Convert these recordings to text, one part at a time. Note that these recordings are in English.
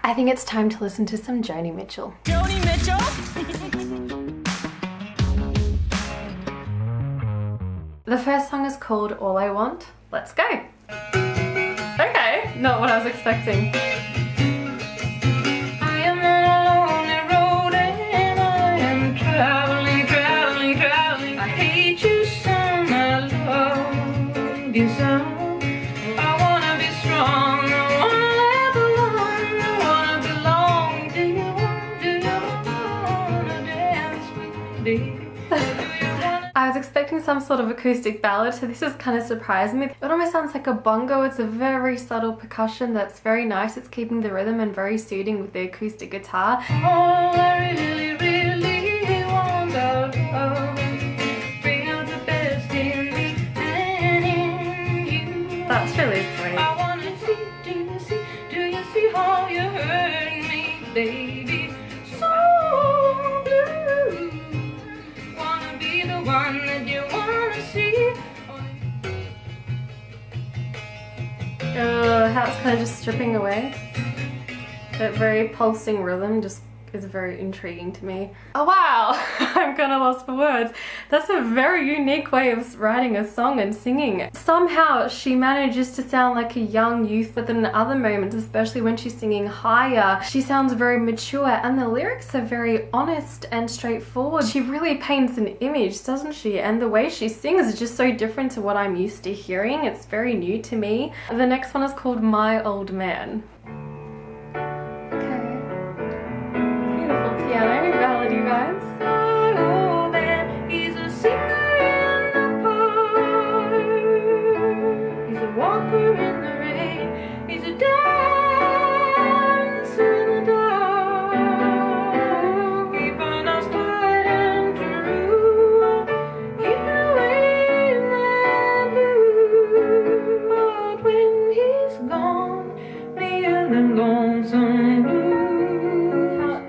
I think it's time to listen to some Joni Mitchell. Joni Mitchell? The first song is called All I Want. Let's go. Okay, not what I was expecting. I am on a lonely road and I am traveling. I hate you some, I love you some. I wanna be strong, I wanna live alone, I wanna belong. Do you wanna dance with me? I was expecting some sort of acoustic ballad, so this has kind of surprised me. It almost sounds like a bongo. It's a very subtle percussion that's very nice. It's keeping the rhythm and very suiting with the acoustic guitar. All I really want out of feel the best in me and in you. That's really sweet. I wanna see, do you see how you're hurting me, baby? So blue. Wanna be the one that you wanna see. How it's kind of just stripping away. That very pulsing rhythm just is very intriguing to me. Oh wow, I'm kind of lost for words. That's a very unique way of writing a song and singing. Somehow she manages to sound like a young youth, but then in other moments, especially when she's singing higher, she sounds very mature and the lyrics are very honest and straightforward. She really paints an image, doesn't she? And the way she sings is just so different to what I'm used to hearing. It's very new to me. The next one is called My Old Man. Piano ballad, you guys. My old man, he's a singer in the park. He's a walker in the rain. He's a dancer in the dark. Keeping us tight and true. Keeping away that blue. But when he's gone, me and them lonesome blue.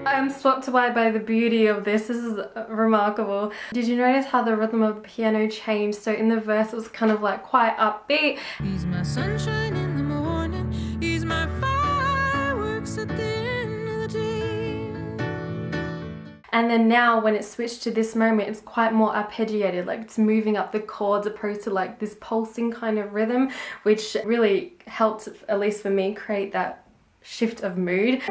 I'm swept away by the beauty of this. This is remarkable. Did you notice how the rhythm of the piano changed? So in the verse it was kind of like quite upbeat. He's my sunshine in the morning. He's my fireworks at the end of the day. And then now when it switched to this moment, it's quite more arpeggiated, like it's moving up the chords opposed to like this pulsing kind of rhythm, which really helped, at least for me, create that shift of mood.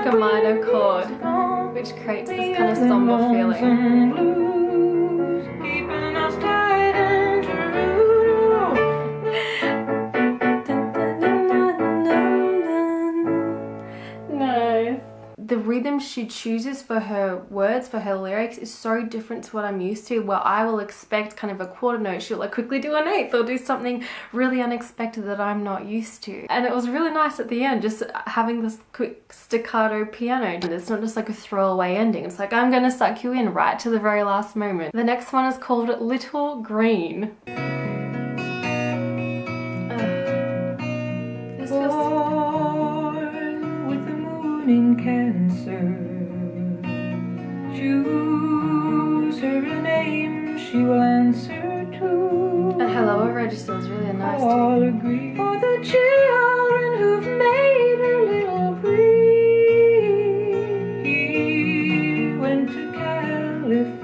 A minor chord, which creates this kind of somber feeling. Nice. The rhythm she chooses for her words, for her lyrics, is so different to what I'm used to, where I will expect kind of a quarter note, she'll like quickly do an eighth or do something really unexpected that I'm not used to. And it was really nice at the end, just having this quick staccato piano. And it's not just like a throwaway ending. It's like, I'm gonna suck you in right to the very last moment. The next one is called Little Green. This feels... in Cancer, choose her a name she will answer to. And her lower register is really nice too. All agree for the children who've made her little free. He went to California,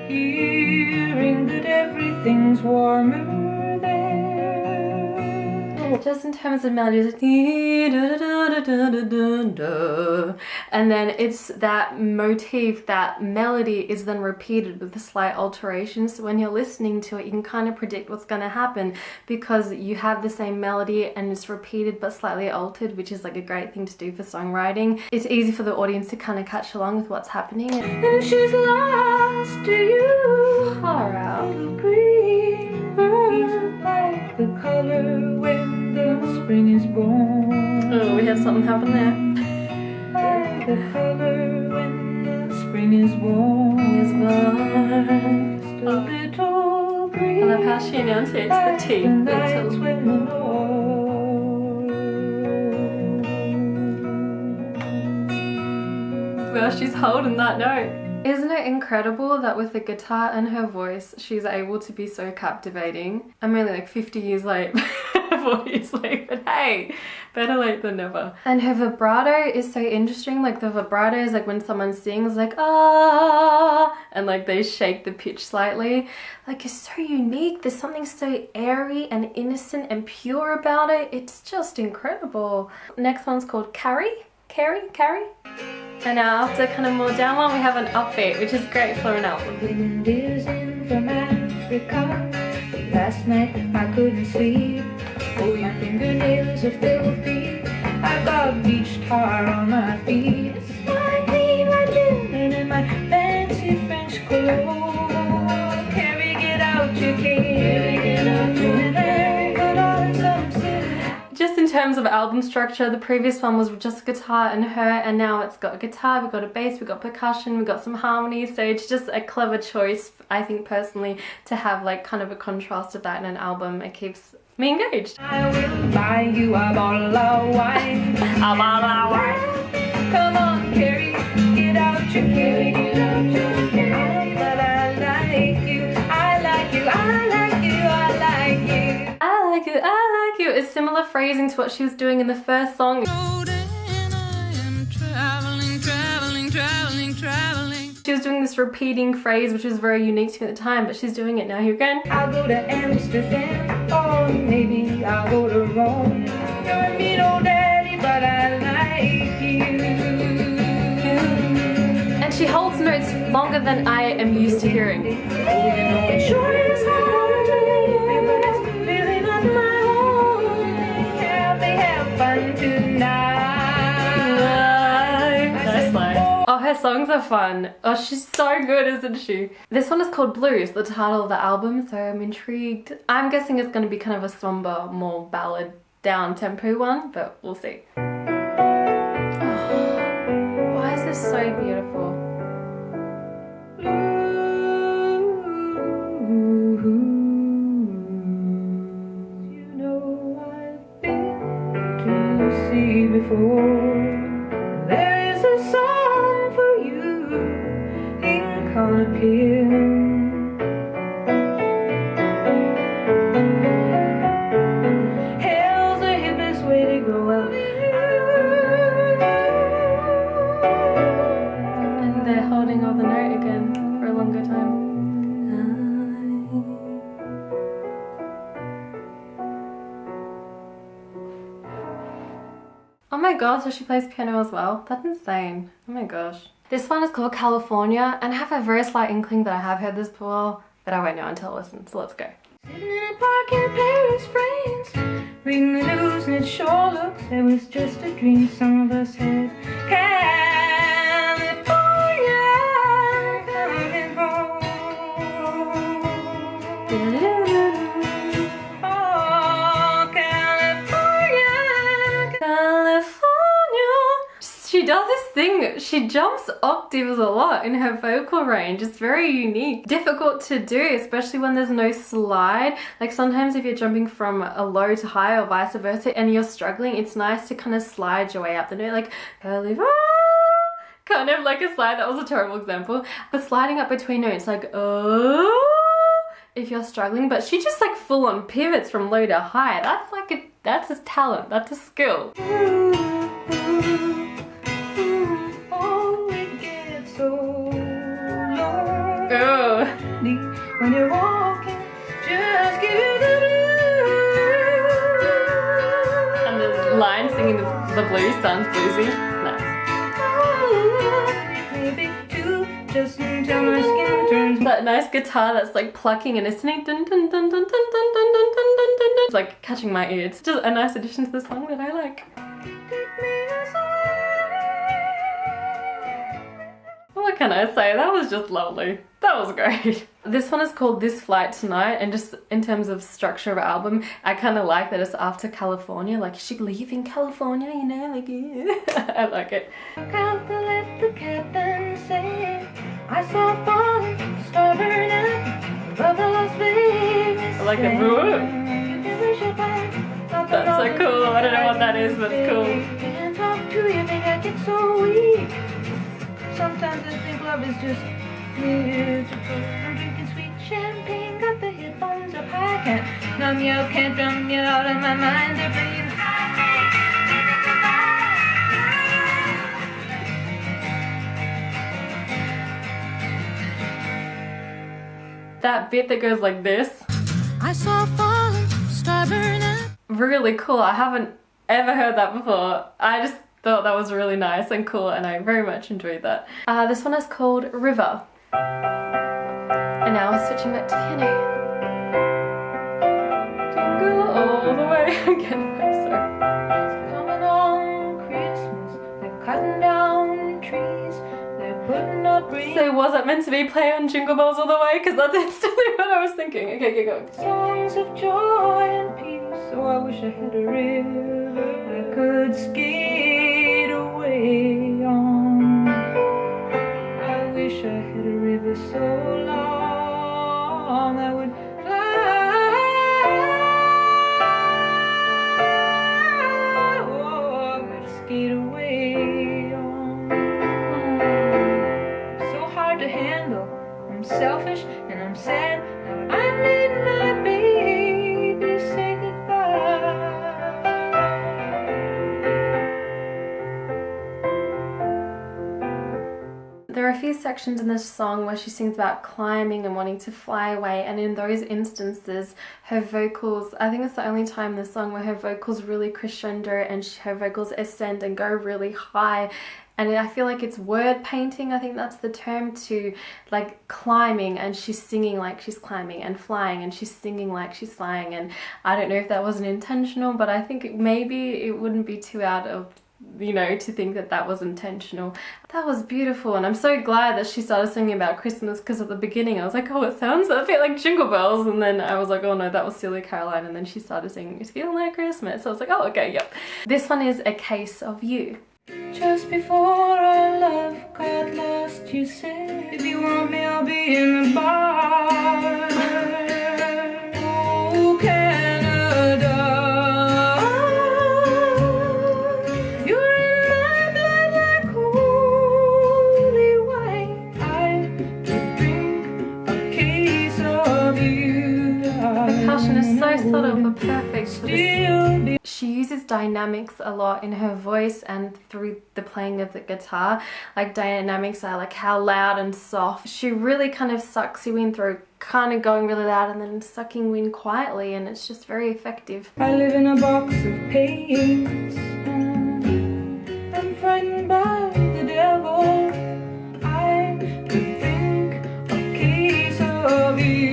hearing that everything's warmer. Just in terms of melody, it's like, and then it's that motif, that melody is then repeated with a slight alteration. So when you're listening to it, you can kind of predict what's going to happen because you have the same melody and it's repeated but slightly altered, which is like a great thing to do for songwriting. It's easy for the audience to kind of catch along with what's happening. And she's lost to you. Far out. Green, he's like the color when the spring is born. Oh, we have something happen there. Like the color when the spring is born. Is born. Just a little green. I love how she enunciates the T. Little. Well, she's holding that note. Isn't it incredible that with the guitar and her voice, she's able to be so captivating? I'm only like 50 years late, 40 years late, but hey, better late than never. And her vibrato is so interesting. Like the vibrato is like when someone sings like, ah, and like they shake the pitch slightly. Like it's so unique. There's something so airy and innocent and pure about it. It's just incredible. Next one's called CAREY. CAREY. And now after kind of more down one, we have an upbeat, which is great for an album. Wind is in from Africa. Last night I couldn't sleep. Oh, your fingernails are filthy. I got beach tar on my feet. It's my clean white linen and my fancy French cologne. Carry, get out your cane. Get out your hair. Put on some silk. Just in terms of album structure, the previous one was just guitar and her, and now it's got a guitar, we've got a bass, we've got percussion, we've got some harmonies, so it's just a clever choice, I think personally, to have like kind of a contrast of that in an album. It keeps me engaged. I will buy you a bottle of wine. A bottle of wine. Come on, Carrie, get out your Carrie, get out your Carrie. But I like you, I like you, I like you, I like you. I like you, I like you. It's similar phrasing to what she was doing in the first song. She was doing this repeating phrase, which was very unique to me at the time, but she's doing it now here again. I'll go to Amsterdam, or maybe I'll go to Rome. You're a mean old daddy, but I like you. And she holds notes longer than I am used to hearing. It sure is hard to leave, but it's really not my home. Have fun tonight. Nice line. Oh, her songs are fun. Oh, she's so good, isn't she? This one is called Blues, the title of the album, so I'm intrigued. I'm guessing it's going to be kind of a somber, more ballad, down-tempo one, but we'll see. Oh, why is this so beautiful? You know I've been to sea before. There is a song for you in Conapin. Hell's the hippest way to go out. And they're holding all the note again for a longer time. Oh my gosh, so she plays piano as well? That's insane. Oh my gosh. This one is called California, and I have a very slight inkling that I have heard this before, but I won't know until I listen, so let's go. Sitting in a park in Paris, France, reading the news and it sure looks it was just a dream some of us had. California, coming home. Oh, California, California. She does this thing, she jumps octaves a lot in her vocal range. It's very unique. Difficult to do, especially when there's no slide. Like sometimes if you're jumping from a low to high or vice versa and you're struggling, it's nice to kind of slide your way up the note, like California. Kind of like a slide, that was a terrible example. But sliding up between notes, like oh, if you're struggling, but she just like full on pivots from low to high. That's like that's a talent, that's a skill. Oh, it gets so lonely Oh. when you're walking, just give you the blues. And the line singing the blues sounds bluesy. Nice. Maybe two, just until my skin turns. That nice guitar that's like plucking and listening. Dun, dun, dun, dun, dun, dun, dun, dun, dun, dun, dun, dun. It's like catching my ear. It's just a nice addition to the song that I like. What can I say? That was just lovely. That was great. This one is called This Flight Tonight, and just in terms of structure of album, I kind of like that it's after California. Like, is she leaving California, you know? Like, yeah. I like it. Out the left, the captain said, I saw falling, star burn out above the Las Vegas. I like the whoop. That's so cool. I don't know what that is, but it's cool. Can't talk to you, make I get so weak. Sometimes I think love is just beautiful. I'm drinking sweet champagne, got the headphones up high. Can't numb you out, can't drum you out of my mind. They're breathing. That bit that goes like this. I saw a falling star burn out. Really cool. I haven't ever heard that before. I just thought that was really nice and cool, and I very much enjoyed that. This one is called River. And now we're switching back to piano. Jingle all the way again. It's coming on Christmas. They're cutting down trees. They're putting up wreaths. So was it meant to be play on Jingle Bells All the Way? Because that's instantly what I was thinking. Okay, keep going. Songs of joy and peace. Oh, I wish I had a river I could skate away on. I wish I had a river so long I would fly. Oh, I would skate away on. So hard to handle. I'm selfish and I'm sad. I made my baby say goodbye. There are a few sections in this song where she sings about climbing and wanting to fly away, and in those instances her vocals, I think it's the only time in the song where her vocals really crescendo and her vocals ascend and go really high. And I feel like it's word painting, I think that's the term, to like climbing, and she's singing like she's climbing, and flying and she's singing like she's flying. And I don't know if that wasn't intentional, but I think maybe it wouldn't be too out of, you know, to think that that was intentional. That was beautiful, and I'm so glad that she started singing about Christmas, because at the beginning I was like, oh, it sounds a bit like Jingle Bells, and then I was like, oh no, that was Silly Caroline, and then she started singing It's Feeling Like Christmas. So I was like, oh, okay, yep. This one is A Case of You. Just before our love got lost, you said, if you want me, I'll be in the bar. Oh, Canada, you're in my blood like holy wine. I could drink a case of you. The percussion is so subtle but perfect for this. She uses dynamics a lot in her voice and through the playing of the guitar. Like dynamics are like how loud and soft. She really kind of sucks you in through kind of going really loud and then sucking you in quietly, and it's just very effective. I live in a box of pains. I'm frightened by the devil. I could drink a case of you.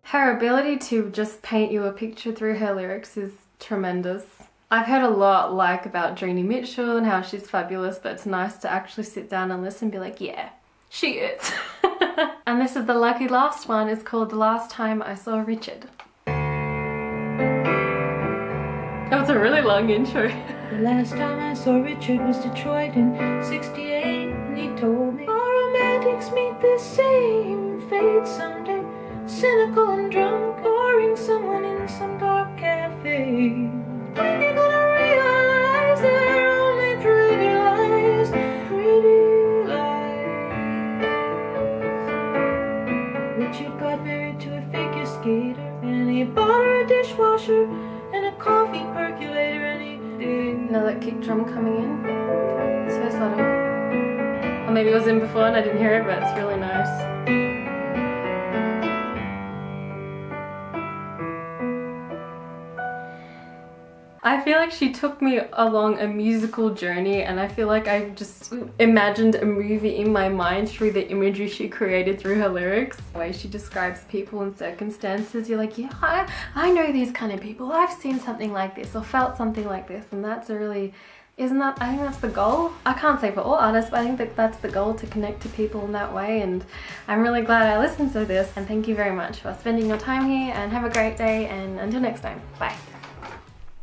Her ability to just paint you a picture through her lyrics is tremendous. I've heard a lot about Joni Mitchell and how she's fabulous, but it's nice to actually sit down and listen and be like, yeah, she is. And this is the lucky last one. It's called The Last Time I Saw Richard. That was a really long intro. The last time I saw Richard was Detroit in '68, and he told me all romantics meet the same fate someday. Cynical and drunk, boring someone in some dark cafe. When you gonna realize they're only pretty lies, pretty lies. Richard got married to a figure skater, and he bought her a dishwasher and a coffee percolator, and he did. Another kick drum coming in. So subtle. Or maybe it was in before and I didn't hear it, but it's really nice. I feel like she took me along a musical journey, and I feel like I just imagined a movie in my mind through the imagery she created through her lyrics. The way she describes people and circumstances, you're like, yeah, I know these kind of people. I've seen something like this or felt something like this, and that's a really, I think that's the goal. I can't say for all artists, but I think that that's the goal, to connect to people in that way, and I'm really glad I listened to this, and thank you very much for spending your time here, and have a great day, and until next time, bye.